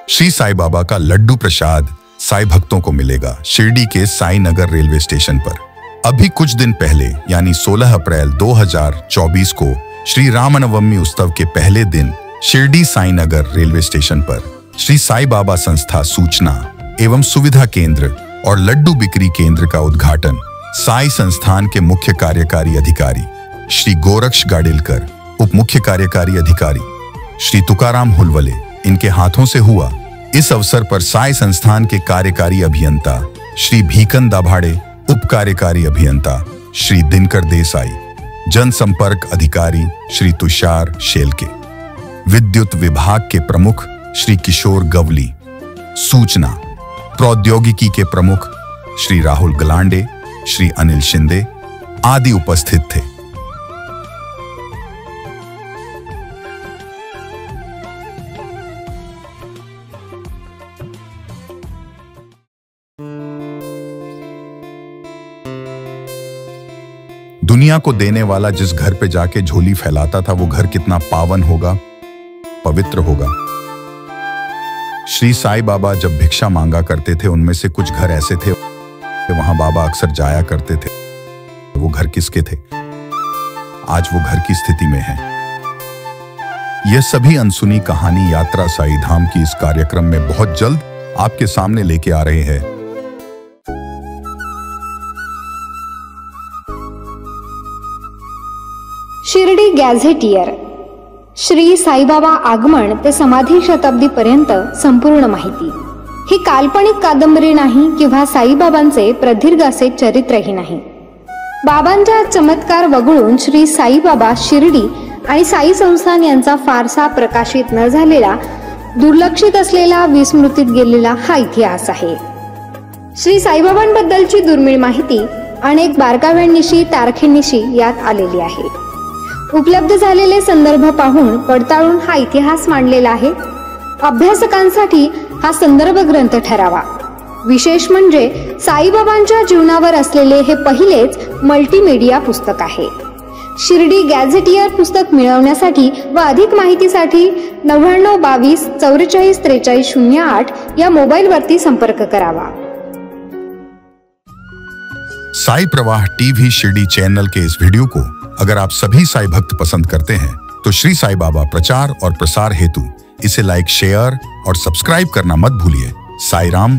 श्री साईं बाबा का लड्डू प्रसाद साई भक्तों को मिलेगा शिरडी के साई नगर रेलवे स्टेशन पर। अभी कुछ दिन पहले यानी 16 अप्रैल 2024 को श्री रामनवमी उत्सव के पहले दिन शिरडी साई नगर रेलवे स्टेशन पर श्री साईं बाबा संस्था सूचना एवं सुविधा केंद्र और लड्डू बिक्री केंद्र का उद्घाटन साई संस्थान के मुख्य कार्यकारी अधिकारी श्री गोरक्ष गाडेलकर, उप मुख्य कार्यकारी अधिकारी श्री तुकाराम हुलवले इनके हाथों से हुआ। इस अवसर पर साई संस्थान के कार्यकारी अभियंता श्री भीकन दाभाड़े, उप कार्यकारी अभियंता श्री दिनकर देसाई, जनसंपर्क अधिकारी श्री तुषार शेलके, विद्युत विभाग के प्रमुख श्री किशोर गवली, सूचना प्रौद्योगिकी के प्रमुख श्री राहुल गलांडे, श्री अनिल शिंदे आदि उपस्थित थे। दुनिया को देने वाला जिस घर पे जाके झोली फैलाता था वो घर कितना पावन होगा, पवित्र होगा। श्री साईं बाबा जब भिक्षा मांगा करते थे उनमें से कुछ घर ऐसे थे वहां बाबा अक्सर जाया करते थे। वो घर किसके थे? आज वो घर की स्थिति में है। यह सभी अनसुनी कहानी यात्रा साईं धाम की इस कार्यक्रम में बहुत जल्द आपके सामने लेके आ रहे हैं। शिर्डी गॅझेटियर श्री साईबाबा आगमन ते समाधी शताब्दीपर्यंत संपूर्ण माहिती। ही काल्पनिक कादंबरी नाही किंवा साईबाबांचे प्रदीर्घ असे चरित्रही नाही। बाबांच्या चमत्कार वगळून श्री साईबाबा शिर्डी आणि साई संस्थान यांचा फारसा प्रकाशित न झालेला, दुर्लक्षित असलेला, विस्मृतीत गेलेला हा इतिहास आहे। श्री साईबाबांबद्दलची दुर्मिळ माहिती अनेक बारकाव्यांनिशी, तारखेनिशी यात आलेली आहे। उपलब्ध झालेले संदर्भ पाहून पडताळून हा इतिहास मांडलेला आहे। अभ्यासकांसाठी हा संदर्भ ग्रंथ ठरावा। विशेष म्हणजे साईबाबांच्या जीवनावर असलेले हे पहिलेच मल्टीमीडिया पुस्तक आहे। शिर्डी गॅझेटियर पुस्तक मिळवण्यासाठी व अधिक माहितीसाठी 99 22 44 43 08 या मोबाइल वरती संपर्क करावा। साई प्रवाह टीवी शिरडी चैनल के इस वीडियो को अगर आप सभी साई भक्त पसंद करते हैं तो श्री साई बाबा प्रचार और प्रसार हेतु इसे लाइक, शेयर और सब्सक्राइब करना मत भूलिए। साई राम।